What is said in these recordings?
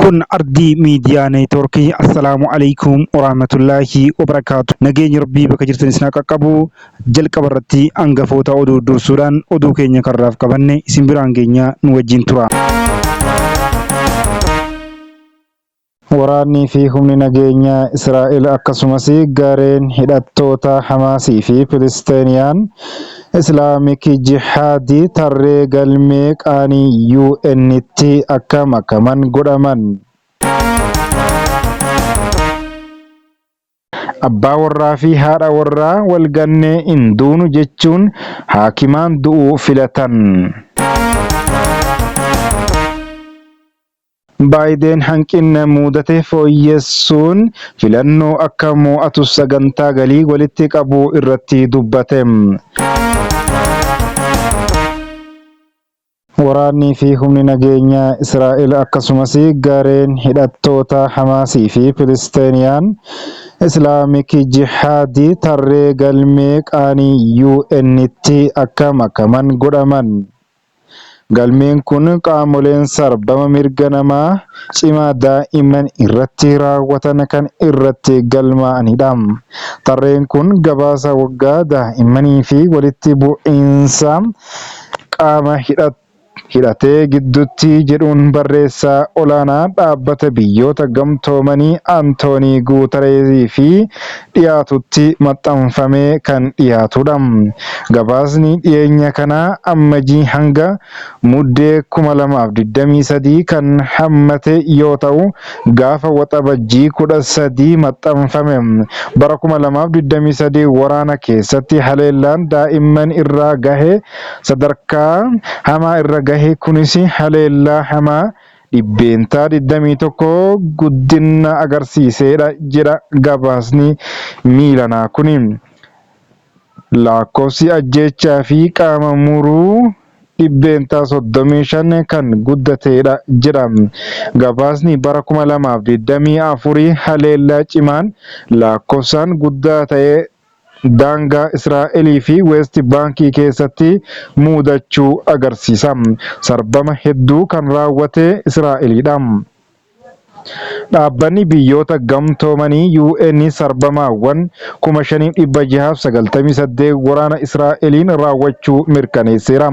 kun ardii miidiyaa neetworkii. Assalaamu alaikum warahmatullaahi wabarakaatu. Nageenyi rabbii bakka jirtan isin qaqqabu. Jalqaba irratti hangafoota oduu dursuudhaan oduu keenya karraaf qabanne isin biraan geenya nu wajjin tura. Waraanni fi humni nageenya Israa'el akkasumas gareen hidhattoota Hamaasii fi Filistiiniyaan Islaamik Jihaadii tarree galmee qaanii UN'tti akka makaman godhaman. Abbaa warraa fi haadha warraa walgannee hin duunu jechuun haakimaan du'uu filatan. Baayiden hanqina mudate fooyyessuun filannoo akka mo'atu sagantaa galii walitti qabuu irratti dubbate. Waraanni fi humni nageenya Israa'el akkasumas gareen hidhattoota Hamaasii fi Filistiiniyaan Islaamik Jihaadii tarree galmee qaanii UN'tti akka makaman godhaman. Galmeen kun qaamoleen sarbama mirga namaa cimaa daa'imman irratti raawwatan kan irratti galmaa'anidha. Tarreen kun gabaasa waggaa daa'immanii fi walitti bu'iinsa qaama hidhatee gidduutti jedhuun barreessaa olaanaa dhaabbata biyyoota gamtoomanii Antoonii Guutareesii fi dhiyaatutti maxxanfamee kan dhiyaatudha. Gabaasni dhiyeenya kanaa ammajii hanga muddee 2023 kan hammate yoo ta'u gaafa waxabajjii 13 maxxanfame. Bara 2023 waraana keessatti haleellaan daa'imman irraa gahe sadarkaa hamaa irra gahe kunis haleellaa hamaa dhibbeentaa 21 guddina agarsiisedha jedha gabaasni miilanaa kun. Lakkoofsi ajjechaa fi qaama muruu dhibbeentaa 35 kan guddatedha jedha. Gabaasni bara 2024 haleellaa cimaan lakkoofsaan guddaa ta'e daangaa Israa'elii fi West Baankii keessatti mudachuu agarsiisa. Sarbama hedduu kan raawwate Israa'elidha. Dhaabbanni biyyoota gamtoomanii UN sarbamaawwan 5,698 waraana Israa'eliin raawwachuu mirkaneesseera.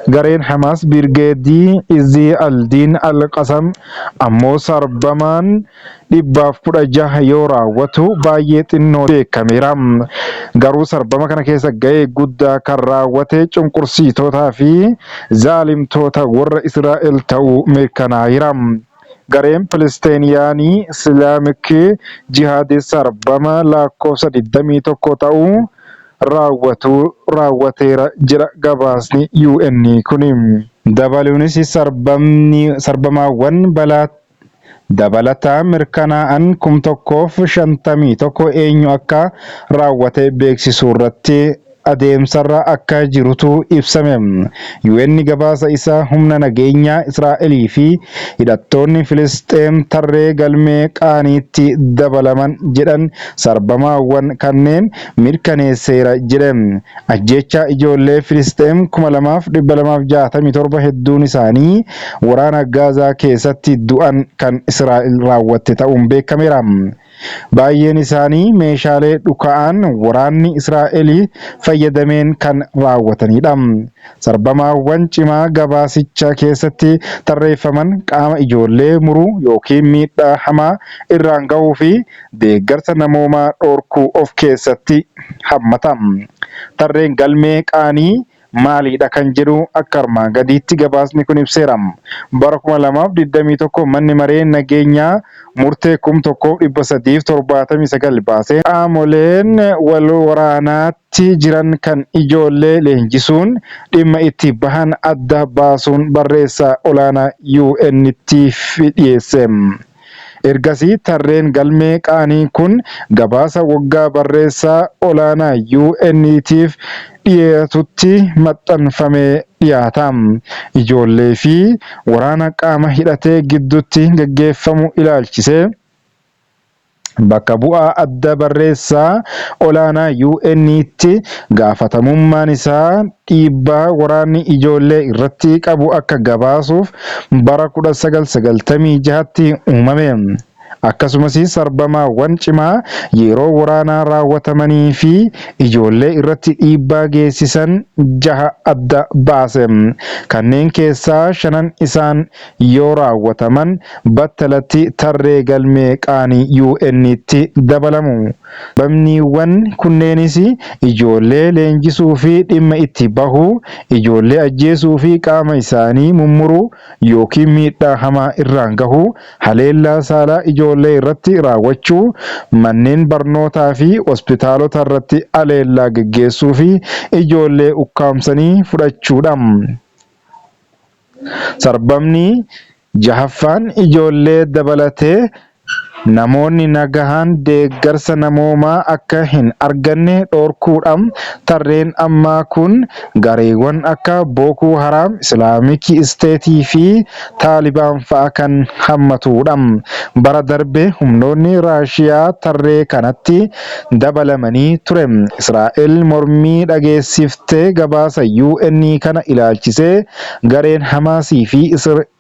Gareen Hamaas Birgeedii Izii Aldiin Al-Qasam ammoo sarbamaan 116 yoo raawwatu baay'ee xinnoo beekameera. Garuu sarbama kana keessa gahee guddaa kan raawwate cunqursitootaa fi zaalimtoota warra Israa'el ta'uu mirkanaa'eera. Gareen Filistiiniyaanii Islaamik Jihaadii sarbama lakkoofsa 21 ta'uu raawwateera jedha gabaasni UN kun. Dabaluunis sarbamaawwan dabalataa mirkanaa'an 1,051 eenyu akka raawwate beeksisuu irratti adeemsarra akka jirutu ibsame. UN gabaasa isaa humna nageenyaa Israa'elii fi hidhattoonni Filisxeem tarree galmee qaaniitti dabalaman jedhan sarbamaawwan kanneen mirkaneesseera jedhe. Ajjechaa ijoollee Filisxeem 2,267 hedduun isaanii waraana Gaazaa keessatti du'an kan Israa'el raawwatte ta'uun beekameera. Baay'een isaanii meeshaalee dhuka'an waraanni Israa'elii fayyadameen kan raawwatanidha. Sarbamaawwan cimaa gabaasicha keessatti tarreeffaman qaama ijoollee muruu yookiin miidhaa hamaa irraan gahuu fi deeggarsa namoomaa dhorkuu of keessatti hammata. Tarreen galmee qaanii maalidha kan jedhu akka armaan gadiitti gabaasni kun ibseera. Bara 2021 manni maree nageenyaa murtee 1,379 baasee qaamoleen wal waraanaatti jiran kan ijoollee leenjisuun dhimma itti bahan adda baasuun barreessaa olaanaa UN'tti dhiyeesse. Ergasii tarreen galmee qaanii kun gabaasa waggaa barreessaa olaanaa UN'tiif dhiyeessutti maxxanfamee dhiyaata. Ijoollee fi waraana qaama hidhatee gidduutti gaggeeffamu ilaalchisee bakka bu'aa adda barreessaa olaanaa UN'tti gaafatamummaan isaa dhiibbaa waraanni ijoollee irratti qabu akka gabaasuuf bara 1996tti uumame. Akkasumas sarbamaawwan cimaa yeroo waraanaa raawwatamanii fi ijoollee irratti dhiibbaa geessisan 6 adda baase. Kanneen keessaa 5 isaan yoo raawwataman battalatti tarree galmee qaanii UN'tti dabalamu. Sababniiwwan kunneenis ijoollee leenjisuu fi dhimma itti bahuu, ijoollee ajjeesuu fi qaama isaanii mummuruu yookiin miidhaa hamaa irraan gahuu, haleellaa saalaa ijoollee irratti raawwachuu, manneen barnootaa fi hospitaalota irratti haleellaa geggeessuu fi ijoollee ukkaamsanii fudhachuudha. Sarbamni 6ffaan ijoollee dabalatee namoonni nagahaan deeggarsa namoomaa akka hin arganne dhorkuudhaan. Tarreen ammaa kun gareewwan akka Booko Haram, Islaamik Isteetii fi Taalibaan fa'a kan hammatudha. Bara darbe humnoonni Raashiyaa tarree kanatti dabalamanii ture. Israa'el mormii dhageessiftee gabaasa UN kana ilaalchisee gareen Hamaasii fi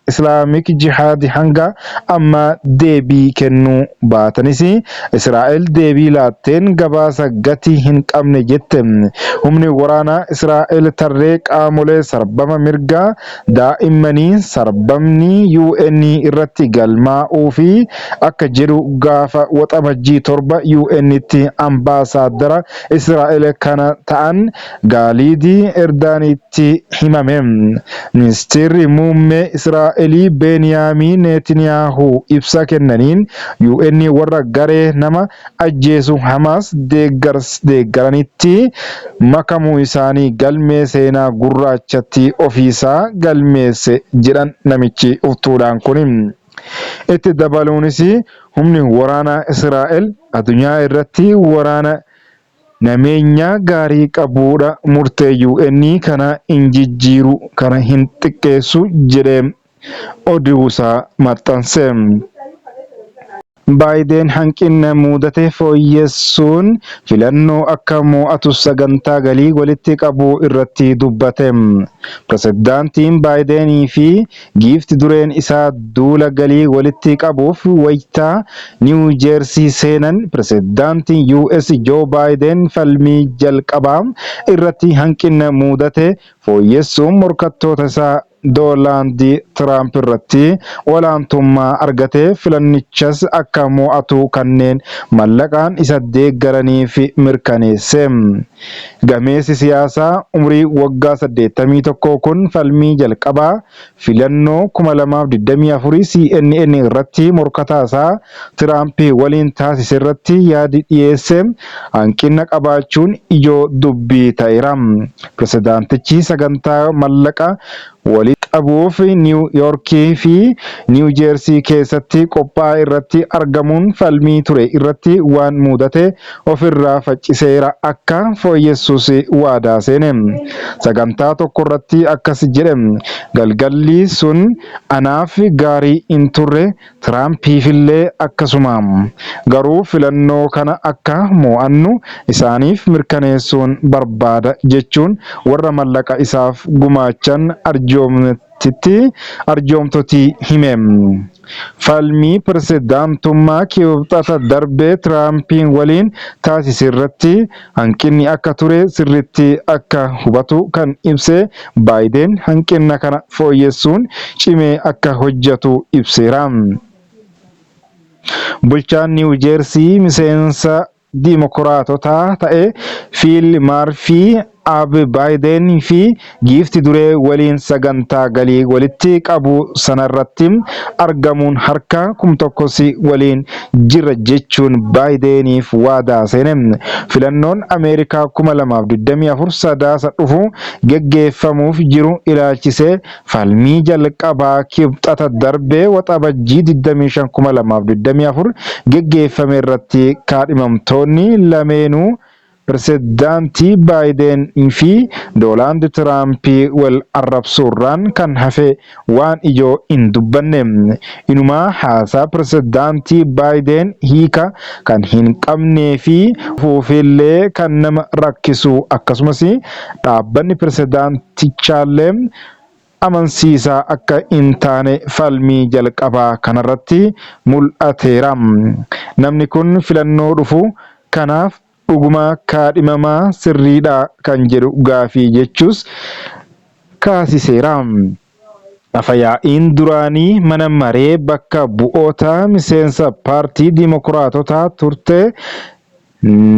Islaamik Jihaad hanga amma deebii kennuu baatanis Israa'el deebii laatteen gabaasa gatii hin qabne jette. Humni waraanaa Israa'el tarree qaamolee sarbama mirgaa daa'immanii sarbamni UN irratti galmaa'uu fi akka jedhu gaafa waxabajjii 7 UN'tti ambaasaadara Israa'el kana ta'an Gaaliidii Erdaanitti himame. Ministeerri muummee Israa'el Beniyaamin Netanyaahuu ibsa kennaniin UN warra garee nama ajjeesu Hamaas deeggaranitti makamuu isaanii galmee seenaa gurraachatti ofiisaa galmeesse jedhan namichi uftuudhaan kun. Itti dabaluunis humni waraanaa Israa'el addunyaa irratti waraana nameenya gaarii qabuudha. Murtee UN kana hin jijjiiru, kana hin xiqqeessu jedhee oduusaa maxxanse. Baayiden hanqina mudate fooyyessuun filannoo akka mo'atu sagantaa galii walitti qabuu irratti dubbate. Pirezidaantiin Baayidenii fi giifti dureen isaa duula galii walitti qabuuf wayitaa Niiw Jeersii seenan. Pirezidaantiin US Joo Baayiden falmii jalqabaa irratti hanqina mudate fooyyessuun morkattoota isaa Doonaald Tiraamp irratti olaantummaa argate filannichas akka mo'atu kanneen mallaqaan isa deeggaraniif mirkaneesse. Gameessi siyaasaa umrii waggaa 81 kun falmii jalqabaa filannoo 2024 CNN irratti morkataa isaa Tiraamp waliin taasise irratti yaada dhiyeesse. Hanqina qabaachuun ijoo dubbii ta'eera. Pirezidaantichi sagantaa mallaqa walitti qabuuf Niiw Yoorkii fi Niiw Jeersii keessatti qophaa'e irratti argamuun falmii ture irratti waan mudate ofirraa facciseera akka fooyyessuus waadaa seene. Sagantaa tokko irratti akkas jedhe. Galgalli sun anaaf gaarii hin turre, Tiraampiifillee akkasuma. Garuu filannoo kana akka mo'annu isaaniif mirkaneessuun barbaada jechuun warra mallaqa isaaf gumaachan arjoomtotti hime. Falmii pirezidaantummaa kibxata darbee Tiraampiin waliin taasise irratti hanqinni akka ture sirriitti akka hubatu kan ibse Baayiden hanqina kana fooyyessuun cimee akka hojjetu ibseera. Bulchaan Niiw Jeersii miseensa Dimokiraatotaa ta'e Fiil Maarfii Baayiden fi giifti duree waliin sagantaa galii walitti qabu sanarratti argamuun harka 1,000 waliin jira jechuun Baayideniif waadaa seene. Filannoon Ameerikaa 2024 sadaasa dhufu geggeeffamuuf jiru ilaalchisee falmii jalqabaa kibxata darbee waxabajjii 25 2024 geggeeffame irratti kaadhimamtoonni lameenuu pirezidaantii Baayiden fi Doonaald Tiraamp wal arrabsuurraan kan hafe waan ijoo hin dubbanne. Inumaa haasaa pirezidaantii Baayiden hiika kan hin qabnee fi fuufillee kan nama rakkisu akkasumas dhaabbanni pirezidaantichaallee amansiisaa akka hin taane falmii jalqabaa kanarratti mul'ateera. Namni kun filannoo dhufu kanaaf dhuguma kaadhimamaa sirriidha kan jedhu gaafii jechuus kaasiseera. Afayaa'iin duraanii mana maree bakka bu'oota miseensa paartii Dimookiraatotaa turte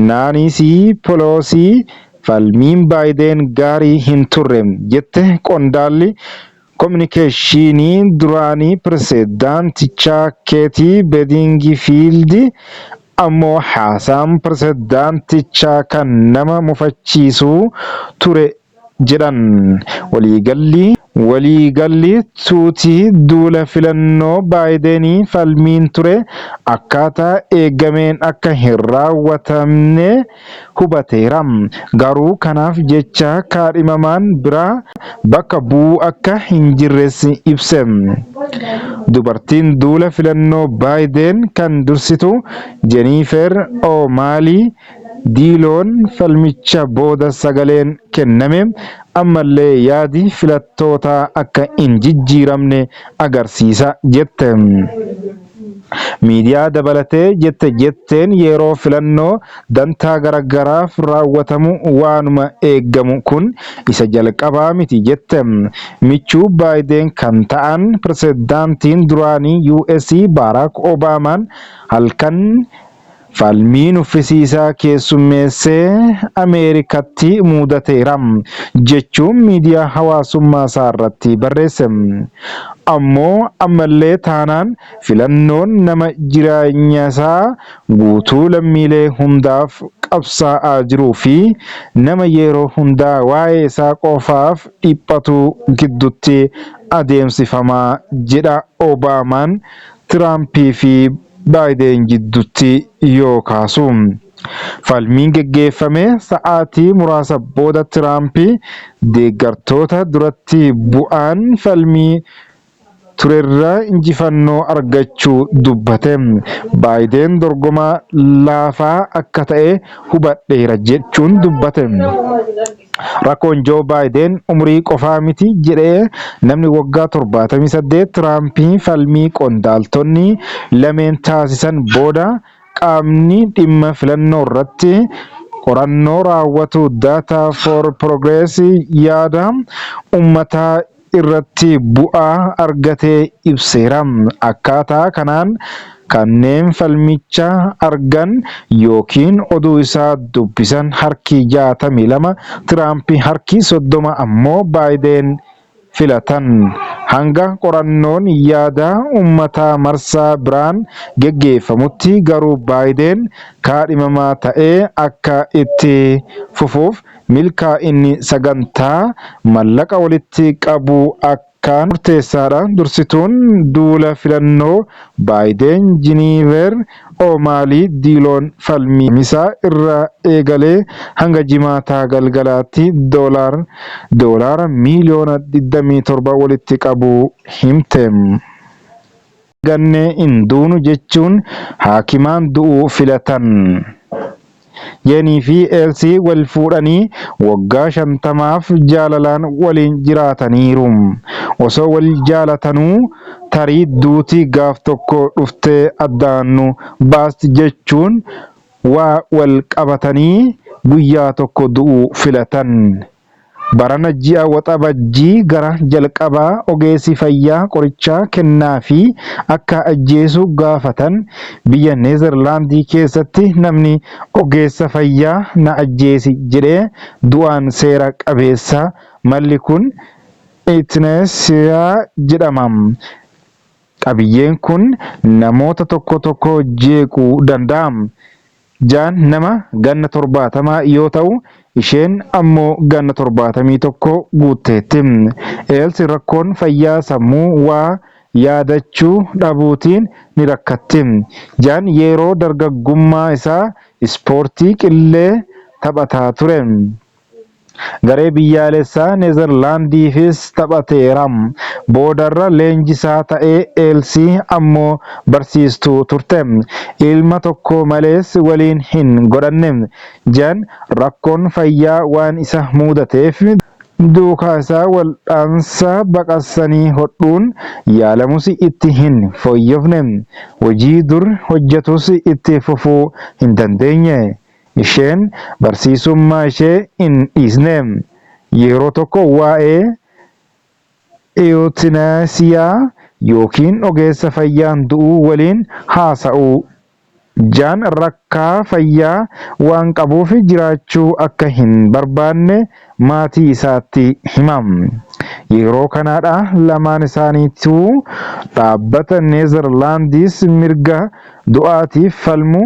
Naansi Peloosii falmiin Baayiden gaarii hin turre jette. Qondaalli koominikeeshinii duraanii pirezidaantichaa Keetii Beedingifiild ammoo haasaan pirezidaantichaa kan nama mufachiisuu ture jedhan. Waliigalli tuutii duula filannoo Baayidenii falmiin ture akkaataa eegameen akka hin raawwatamne hubateera. Garuu kanaaf jecha kaadhimamaan biraa bakka bu'uu akka hin jirres ibse. Dubartiin duula filannoo Baayiden kan dursitu Jennifer O'Malley Diiloon falmicha booda sagaleen kenname ammallee yaadi filattootaa akka hin jijjiiramne agarsiisa jette. Miidiyaa dabalatee jetteen yeroo filannoo dantaa garagaraaf raawwatamu waanuma eeggamu kun isa jalqabaa miti jette. Michuu Baayiden kan ta'an pirezidaantiin duraanii US Barack Obaamaan halkan falmii nuffisiisaa keessummeessee Ameerikatti mudateera jechuun miidiyaa hawaasummaa isaa irratti barreesse. Ammallee taanaan filannoon nama jireenya isaa guutuu lammiilee hundaaf qabsaa'aa jiruu fi nama yeroo hundaa waa'ee isaa qofaaf dhiphatu gidduutti adeemsifamaa jedha Obaamaan Tiraampii fi Baayiden gidduutti yoo kaasu. Falmiin geggeeffame sa'aatii muraasa booda Tiraamp deeggartoota duratti bu'aan falmii turerra injifannoo argachuu dubbate. Baayiden dorgomaa laafaa akka ta'e hubadheera jechuun dubbate. Rakkoon Joo Baayiden umurii qofaa miti jedhee namni waggaa 78 Tiraampii falmii qondaaltonni lameen taasisan booda qaamni dhimma filannoo irratti qorannoo raawwatu Data for Progress yaada uummataa irratti bu'aa argatee ibseera. Akkaataa kanaan kanneen falmicha argan yookiin oduu isaa dubbisan harki 62 Tiraamp harki 30 ammoo Baayiden filatan. Hanga qorannoon yaada uummataa marsaa biraan geggeeffamutti garuu Baayiden kaadhimamaa ta'ee akka itti fufuuf milkaa'inni sagantaa mallaqa walitti qabu akkaan murteessaadha. Dursituun duula filannoo Baayiden Jennifer O'Malley Diiloon falmisaa irraa eegalee hanga jimaataa galgalaatti doolaara miiliyoona 27 walitti qabu himte. Gannee hin duunu jechuun haakimaan du'uu filatan. Yeenii fi Eelsi wal fuudhanii waggaa 50f jaalalaan waliin jiraataniiru. Osoo wal jaalatanuu tarii duutii gaaf tokko dhuftee addaannu baasti jechuun wal qabatanii guyyaa tokko du'uu filatan. Barana ji'a waxabajjii gara jalqabaa ogeessi fayyaa qorichaa kennaa fi akka ajjeesu gaafatan. Biyya Neezerlaandii keessatti namni ogeessa fayyaa na ajjeesi jedhee du'aan seera qabeessa. Malli kun Euthanasia jedhama. Qabiyyeen kun namoota tokko jeequu danda'a. Jaan nama ganna 70 yoo ta'u isheen ammoo ganna 71 guutteetti. Eelsi rakkoon fayyaa sammuu waa yaadachuu dhabuutiin ni rakkatti. Jaan yeroo dargaggummaa isaa ispoortii qillee taphataa ture. Garee biyyaalessaa Neezerlaandiifis taphateera. Boodarra leenjisaa ta'ee Eelsii ammoo barsiistuu turte. Ilma tokko malees waliin hin godhanne. Jan rakkoon fayyaa waan isa mudateef duukaa isaa wal'aansa baqaqsanii hodhuun yaalamus itti hin fooyyofne. Hojii dur hojjetus itti fufuu hin dandeenye. Isheen barsiisummaa ishee hin dhiisne. Yeroo tokko waa'ee euthanaasiyaa yookiin ogeessa fayyaan du'uu waliin haasa'u. Jaan rakkaa fayyaa waan qabuuf jiraachuu akka hin barbaanne maatii isaatti himam. Yeroo kanaadha lamaan isaaniituu dhaabbata Neezerlaandis mirga du'aatiif falmu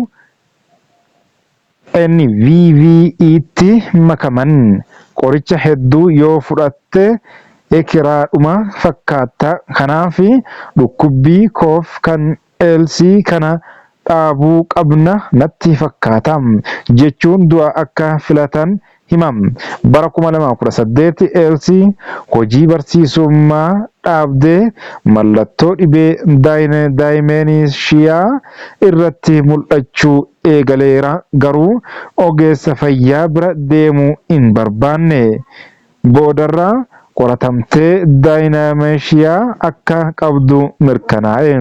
NVVEtti makaman. Qoricha hedduu yoo fudhatte ekiraadhuma fakkaata. Kanaaf dhukkubbii koof kan Eelsii kana dhaabuu qabna natti fakkaata jechuun du'a akka filatan himam. Bara 2018 Eelsii hojii barsiisummaa dhaabdee mallattoo dhibee daayimeenshiyaa irratti mul'achuu eegaleera. Garuu ogeessa fayyaa bira deemuu hin barbaanne. Boodarra qoratamtee daayimeenshiyaa akka qabdu mirkanaa'e.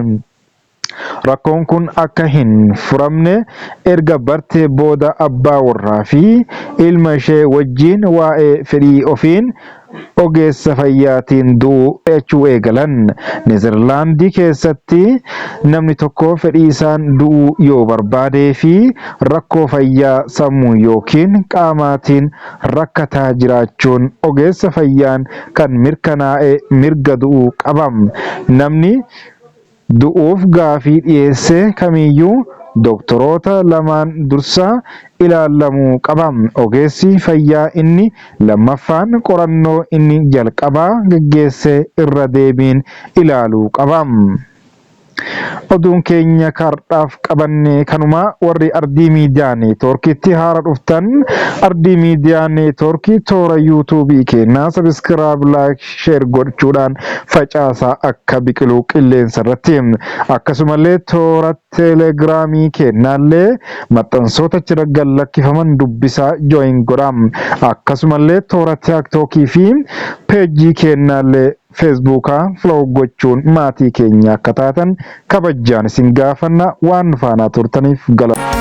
Rakkoon kun akka hin furamne erga bartee booda abbaa warraa fi ilma ishee wajjin waa'ee fedhii ofiin ogeessa fayyaatiin du'uu eegalan. Neezerlaandii keessatti namni tokko fedhii isaan du'uu yoo barbaadee fi rakkoo fayyaa sammuu yookiin qaamaatiin rakkataa jiraachuun ogeessa fayyaan kan mirkanaa'e mirga du'uu qabam. Namni du'uuf gaafii dhiyeesse kamiyyuu doktoroota lamaan dursa ilaalamuu qaba. Ogeessi fayyaa inni lammaffaan qorannoo inni jalqabaa gaggeesse irra deebiin ilaaluu qaba. Oduun keenya kardhaaf qabanne kanuma. Warri Ardii Miidiyaa Neetwoorkiitti haara dhuftan Ardii Miidiyaa Neetwoorkii toora yuutuubii keenyaa sabiskiraayib laayik sheer gochuudhaan facaasaa akka biqilu qilleensa irratti. Akkasumallee toora teelegiraamii keenyaallee maxxansoota achirra gallakkifaman dubbisaa jooyin godha. Akkasumallee toora tiiktookii fi peejii keenyaallee feesbuukaa follow gochuun maatii keenya akka taatan kabajaan isin gaafanna. Waan faana turtaniif galata.